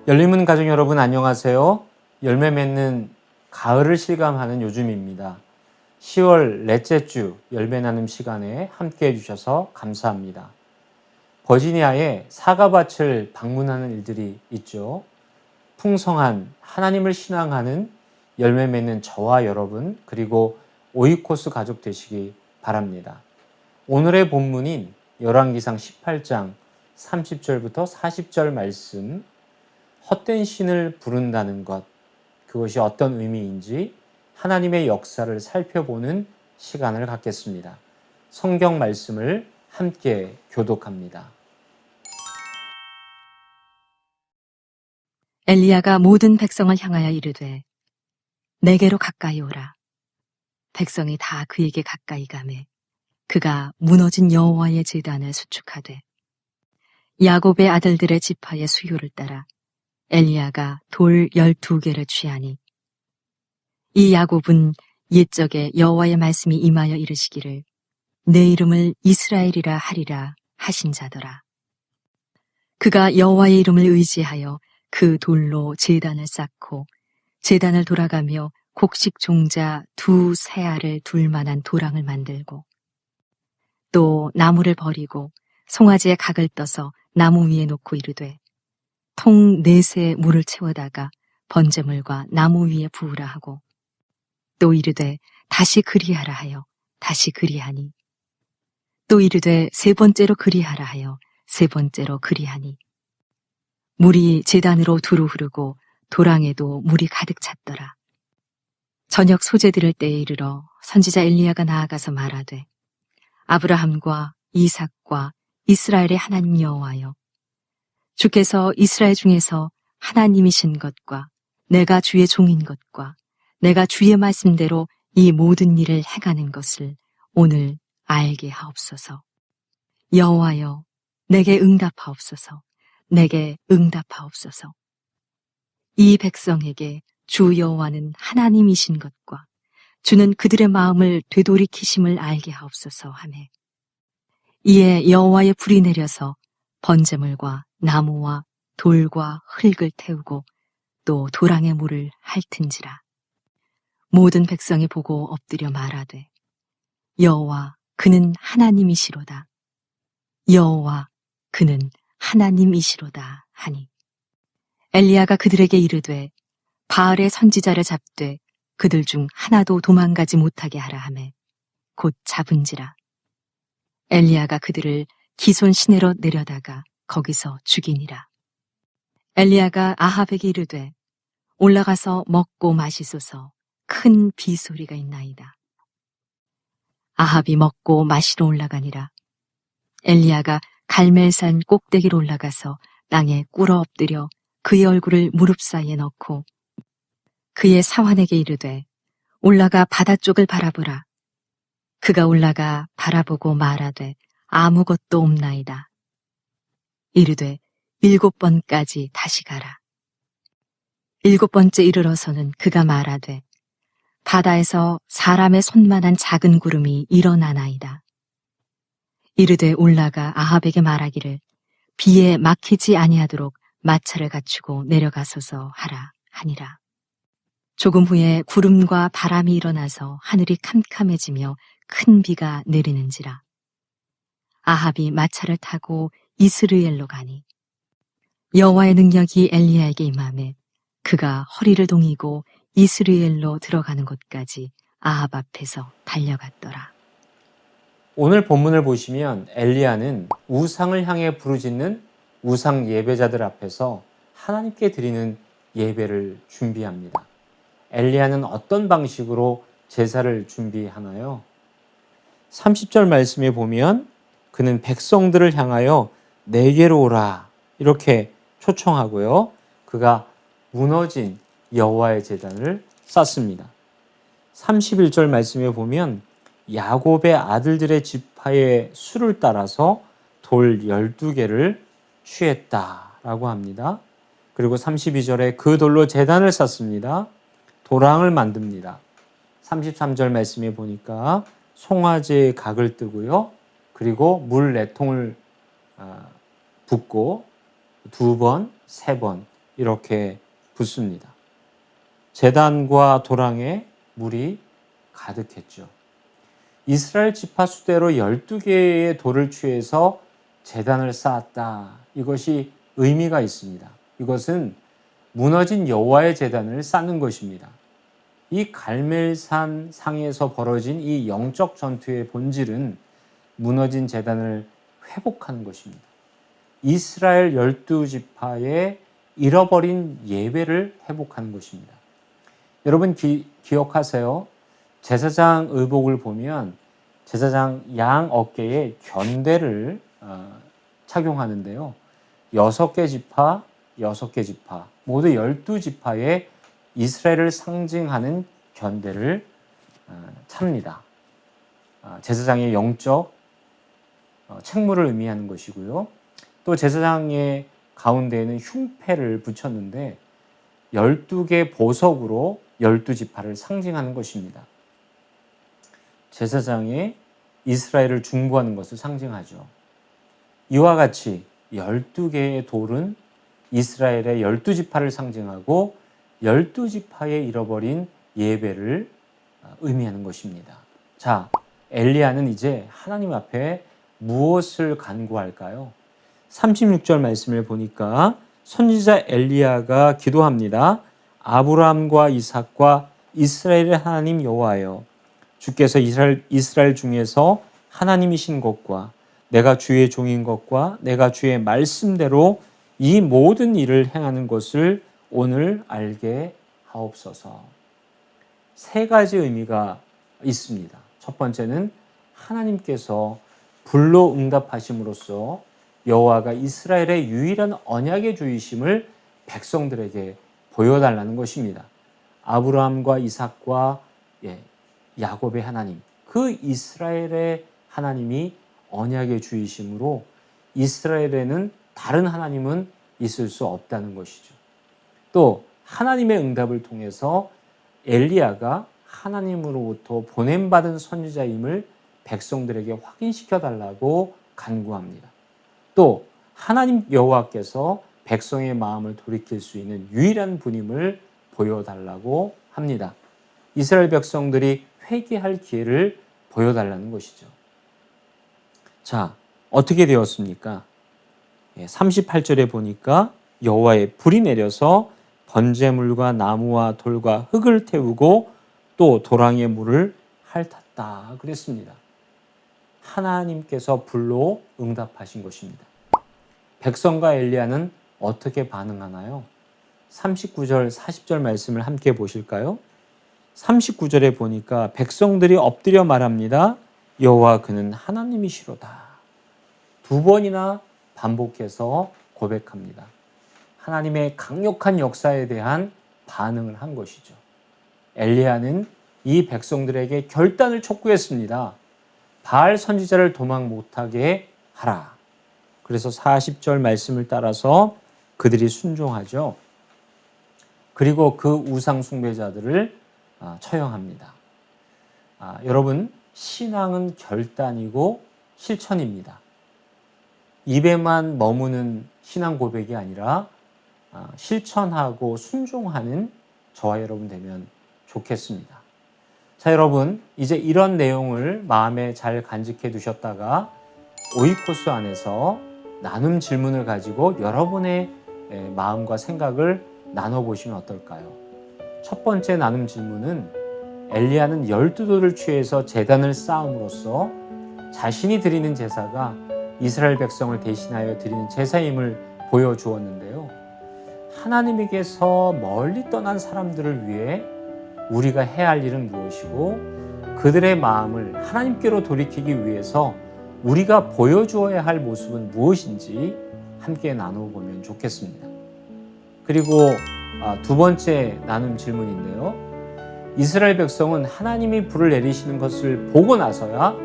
열림문 가족 여러분 안녕하세요. 열매 맺는 가을을 실감하는 요즘입니다. 10월 넷째 주 열매 나눔 시간에 함께 해주셔서 감사합니다. 버지니아에 사과밭을 방문하는 일들이 있죠. 풍성한 하나님을 신앙하는 열매 맺는 저와 여러분 그리고 오이코스 가족 되시기 바랍니다. 오늘의 본문인 열왕기상 18장 30절부터 40절 말씀, 헛된 신을 부른다는 것, 그것이 어떤 의미인지 하나님의 역사를 살펴보는 시간을 갖겠습니다. 성경 말씀을 함께 교독합니다. 엘리야가 모든 백성을 향하여 이르되 내게로 가까이 오라. 백성이 다 그에게 가까이 가매 그가 무너진 여호와의 제단을 수축하되 야곱의 아들들의 지파의 수요를 따라 엘리야가 돌 12개를 취하니 이 야곱은 옛적에 여호와의 말씀이 임하여 이르시기를 내 이름을 이스라엘이라 하리라 하신 자더라. 그가 여호와의 이름을 의지하여 그 돌로 제단을 쌓고 제단을 돌아가며 곡식 종자 2 세알을 둘 만한 도랑을 만들고 또 나무를 버리고 송아지의 각을 떠서 나무 위에 놓고 이르되 통 4새 물을 채워다가 번제물과 나무 위에 부으라 하고 또 이르되 다시 그리하라 하여 다시 그리하니 또 이르되 3번째로 그리하라 하여 3번째로 그리하니 물이 제단으로 두루 흐르고 도랑에도 물이 가득 찼더라. 저녁 소재 들을 때에 이르러 선지자 엘리야가 나아가서 말하되 아브라함과 이삭과 이스라엘의 하나님 여호와여, 주께서 이스라엘 중에서 하나님이신 것과 내가 주의 종인 것과 내가 주의 말씀대로 이 모든 일을 행하는 것을 오늘 알게 하옵소서. 여호와여, 내게 응답하옵소서. 내게 응답하옵소서. 이 백성에게 주 여호와는 하나님이신 것과 주는 그들의 마음을 되돌이키심을 알게 하옵소서 하매 이에 여호와의 불이 내려서 번제물과 나무와 돌과 흙을 태우고 또 도랑의 물을 핥은지라. 모든 백성이 보고 엎드려 말하되 여호와 그는 하나님이시로다. 여호와 그는 하나님이시로다 하니 엘리야가 그들에게 이르되 바알의 선지자를 잡되 그들 중 하나도 도망가지 못하게 하라 하매 곧 잡은지라. 엘리야가 그들을 기손 시내로 내려다가 거기서 죽이니라. 엘리야가 아합에게 이르되 올라가서 먹고 마시소서. 큰 비소리가 있나이다. 아합이 먹고 마시러 올라가니라. 엘리야가 갈멜산 꼭대기로 올라가서 땅에 꿇어 엎드려 그의 얼굴을 무릎 사이에 넣고 그의 사환에게 이르되 올라가 바다 쪽을 바라보라. 그가 올라가 바라보고 말하되 아무것도 없나이다. 이르되 7번까지 다시 가라. 7번째 이르러서는 그가 말하되 바다에서 사람의 손만한 작은 구름이 일어나나이다. 이르되 올라가 아합에게 말하기를 비에 막히지 아니하도록 마차를 갖추고 내려가소서 하라 하니라. 조금 후에 구름과 바람이 일어나서 하늘이 캄캄해지며 큰 비가 내리는지라. 아합이 마차를 타고 이스르엘로 가니 여호와의 능력이 엘리야에게 임하매 그가 허리를 동이고 이스르엘로 들어가는 곳까지 아합 앞에서 달려갔더라. 오늘 본문을 보시면 엘리야는 우상을 향해 부르짖는 우상 예배자들 앞에서 하나님께 드리는 예배를 준비합니다. 엘리야는 어떤 방식으로 제사를 준비하나요? 30절 말씀에 보면 그는 백성들을 향하여 내게로 오라 이렇게 초청하고요. 그가 무너진 여호와의 제단을 쌓습니다. 31절 말씀에 보면 야곱의 아들들의 지파의 수를 따라서 돌 12개를 취했다라고 합니다. 그리고 32절에 그 돌로 제단을 쌓습니다. 도랑을 만듭니다. 33절 말씀에 보니까 송아지의 각을 뜨고요. 그리고 물 4통을 붓고 2번, 3번 이렇게 붓습니다. 제단과 도랑에 물이 가득했죠. 이스라엘 지파 수대로 12개의 돌을 취해서 제단을 쌓았다. 이것이 의미가 있습니다. 이것은 무너진 여호와의 제단을 쌓는 것입니다. 이 갈멜산 상에서 벌어진 이 영적 전투의 본질은 무너진 제단을 회복하는 것입니다. 이스라엘 12지파의 잃어버린 예배를 회복하는 것입니다. 여러분 기억하세요? 제사장 의복을 보면 제사장 양 어깨에 견대를 착용하는데요. 6개 지파 모두 12지파의 이스라엘을 상징하는 견대를 찹니다. 제사장의 영적 책무를 의미하는 것이고요. 또 제사장의 가운데에는 흉패를 붙였는데 12개 보석으로 12지파를 상징하는 것입니다. 제사장의 이스라엘을 중보하는 것을 상징하죠. 이와 같이 12개의 돌은 이스라엘의 12지파를 상징하고 12지파의 잃어버린 예배를 의미하는 것입니다. 자, 엘리야는 이제 하나님 앞에 무엇을 간구할까요? 36절 말씀을 보니까 선지자 엘리야가 기도합니다. 아브라함과 이삭과 이스라엘의 하나님 여호와여, 주께서 이스라엘 중에서 하나님이신 것과 내가 주의 종인 것과 내가 주의 말씀대로 이 모든 일을 행하는 것을 오늘 알게 하옵소서. 세 가지 의미가 있습니다. 첫 번째는 하나님께서 불로 응답하심으로써 여호와가 이스라엘의 유일한 언약의 주이심을 백성들에게 보여달라는 것입니다. 아브라함과 이삭과 야곱의 하나님, 그 이스라엘의 하나님이 언약의 주이심으로 이스라엘에는 다른 하나님은 있을 수 없다는 것이죠. 또 하나님의 응답을 통해서 엘리야가 하나님으로부터 보냄받은 선지자임을 백성들에게 확인시켜 달라고 간구합니다. 또 하나님 여호와께서 백성의 마음을 돌이킬 수 있는 유일한 분임을 보여달라고 합니다. 이스라엘 백성들이 회개할 기회를 보여달라는 것이죠. 자, 어떻게 되었습니까? 38절에 보니까 여호와의 불이 내려서 번제물과 나무와 돌과 흙을 태우고 또 도랑의 물을 핥았다 그랬습니다. 하나님께서 불로 응답하신 것입니다. 백성과 엘리야는 어떻게 반응하나요? 39절, 40절 말씀을 함께 보실까요? 39절에 보니까 백성들이 엎드려 말합니다. 여호와 그는 하나님이시로다. 2번이나 반복해서 고백합니다. 하나님의 강력한 역사에 대한 반응을 한 것이죠. 엘리야는 이 백성들에게 결단을 촉구했습니다. 바알 선지자를 도망 못하게 하라. 그래서 40절 말씀을 따라서 그들이 순종하죠. 그리고 그 우상 숭배자들을 처형합니다. 여러분, 신앙은 결단이고 실천입니다. 입에만 머무는 신앙 고백이 아니라 실천하고 순종하는 저와 여러분 되면 좋겠습니다. 자, 여러분, 이제 이런 내용을 마음에 잘 간직해 두셨다가 오이코스 안에서 나눔 질문을 가지고 여러분의 마음과 생각을 나눠보시면 어떨까요? 첫 번째 나눔 질문은 엘리야는 12돌을 취해서 제단을 쌓음으로써 자신이 드리는 제사가 이스라엘 백성을 대신하여 드리는 제사임을 보여주었는데요. 하나님에게서 멀리 떠난 사람들을 위해 우리가 해야 할 일은 무엇이고 그들의 마음을 하나님께로 돌이키기 위해서 우리가 보여주어야 할 모습은 무엇인지 함께 나눠보면 좋겠습니다. 그리고 두 번째 나눔 질문인데요. 이스라엘 백성은 하나님이 불을 내리시는 것을 보고 나서야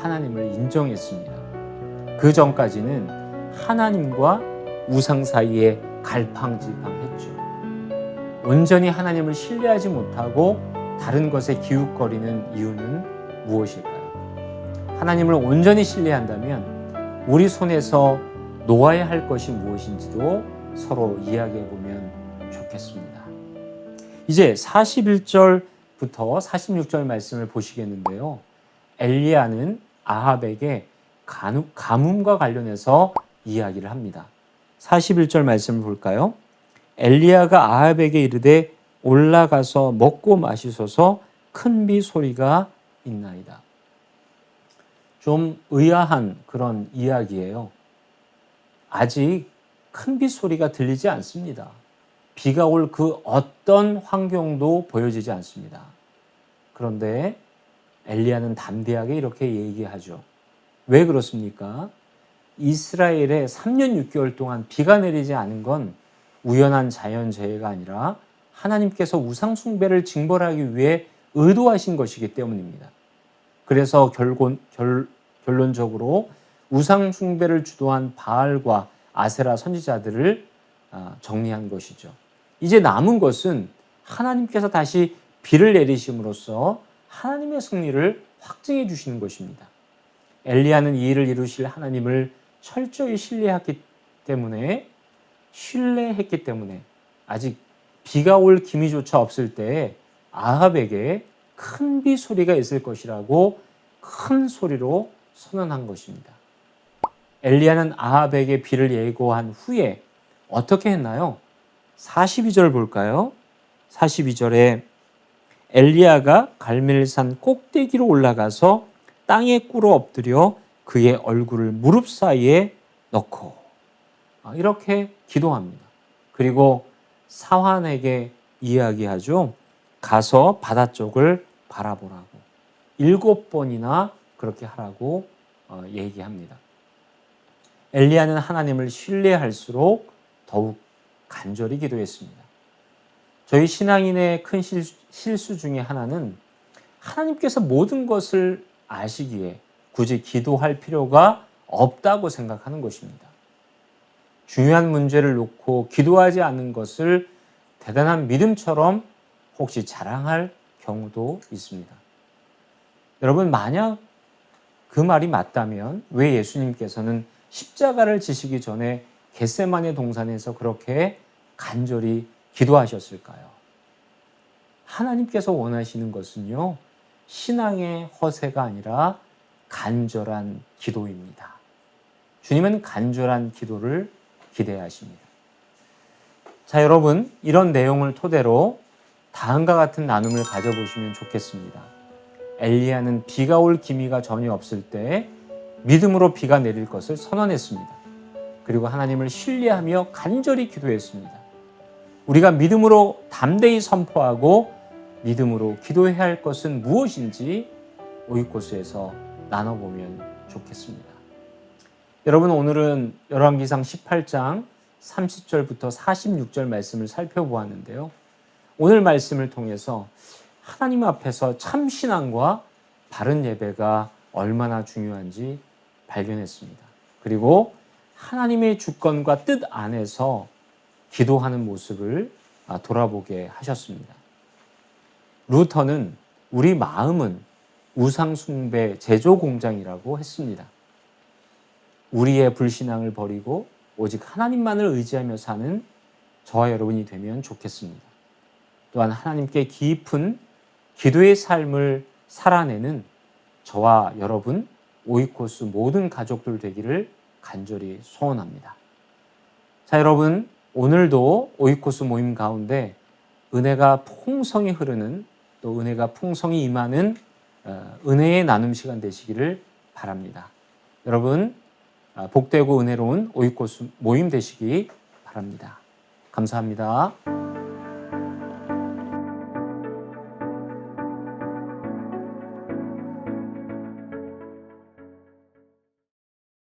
하나님을 인정했습니다. 그 전까지는 하나님과 우상 사이에 갈팡질팡했죠. 온전히 하나님을 신뢰하지 못하고 다른 것에 기웃거리는 이유는 무엇일까요? 하나님을 온전히 신뢰한다면 우리 손에서 놓아야 할 것이 무엇인지도 서로 이야기해 보면 좋겠습니다. 이제 41절부터 46절 말씀을 보시겠는데요. 엘리야는 아합에게 가뭄과 관련해서 이야기를 합니다. 41절 말씀을 볼까요? 엘리야가 아합에게 이르되 올라가서 먹고 마시소서 큰 비 소리가 있나이다. 좀 의아한 그런 이야기예요. 아직 큰 비 소리가 들리지 않습니다. 비가 올 그 어떤 환경도 보여지지 않습니다. 그런데 엘리야는 담대하게 이렇게 얘기하죠. 왜 그렇습니까? 이스라엘에 3년 6개월 동안 비가 내리지 않은 건 우연한 자연재해가 아니라 하나님께서 우상 숭배를 징벌하기 위해 의도하신 것이기 때문입니다. 그래서 결론적으로 우상 숭배를 주도한 바알과 아세라 선지자들을 정리한 것이죠. 이제 남은 것은 하나님께서 다시 비를 내리심으로써 하나님의 승리를 확증해 주시는 것입니다. 엘리야는 이 일을 이루실 하나님을 철저히 신뢰했기 때문에 아직 비가 올 기미조차 없을 때 아합에게 큰 비 소리가 있을 것이라고 큰 소리로 선언한 것입니다. 엘리야는 아합에게 비를 예고한 후에 어떻게 했나요? 42절 볼까요? 42절에 엘리야가 갈멜산 꼭대기로 올라가서 땅에 꿇어 엎드려 그의 얼굴을 무릎 사이에 넣고 이렇게 기도합니다. 그리고 사환에게 이야기하죠. 가서 바다 쪽을 바라보라고 7번이나 그렇게 하라고 얘기합니다. 엘리야는 하나님을 신뢰할수록 더욱 간절히 기도했습니다. 저희 신앙인의 큰 실수 중에 하나는 하나님께서 모든 것을 아시기에 굳이 기도할 필요가 없다고 생각하는 것입니다. 중요한 문제를 놓고 기도하지 않는 것을 대단한 믿음처럼 혹시 자랑할 경우도 있습니다. 여러분, 만약 그 말이 맞다면 왜 예수님께서는 십자가를 지시기 전에 겟세마네 동산에서 그렇게 간절히 기도하셨을까요? 하나님께서 원하시는 것은요, 신앙의 허세가 아니라 간절한 기도입니다. 주님은 간절한 기도를 기대하십니다. 자, 여러분, 이런 내용을 토대로 다음과 같은 나눔을 가져보시면 좋겠습니다. 엘리야는 비가 올 기미가 전혀 없을 때 믿음으로 비가 내릴 것을 선언했습니다. 그리고 하나님을 신뢰하며 간절히 기도했습니다. 우리가 믿음으로 담대히 선포하고 믿음으로 기도해야 할 것은 무엇인지 오이코스에서 나눠보면 좋겠습니다. 여러분, 오늘은 열왕기상 18장 30절부터 46절 말씀을 살펴보았는데요. 오늘 말씀을 통해서 하나님 앞에서 참 신앙과 바른 예배가 얼마나 중요한지 발견했습니다. 그리고 하나님의 주권과 뜻 안에서 기도하는 모습을 돌아보게 하셨습니다. 루터는 우리 마음은 우상숭배 제조 공장이라고 했습니다. 우리의 불신앙을 버리고 오직 하나님만을 의지하며 사는 저와 여러분이 되면 좋겠습니다. 또한 하나님께 깊은 기도의 삶을 살아내는 저와 여러분, 오이코스 모든 가족들 되기를 간절히 소원합니다. 자, 여러분, 오늘도 오이코스 모임 가운데 은혜가 풍성히 흐르는, 또 은혜가 풍성히 임하는 은혜의 나눔 시간 되시기를 바랍니다. 여러분, 복되고 은혜로운 오이코스 모임 되시기 바랍니다. 감사합니다.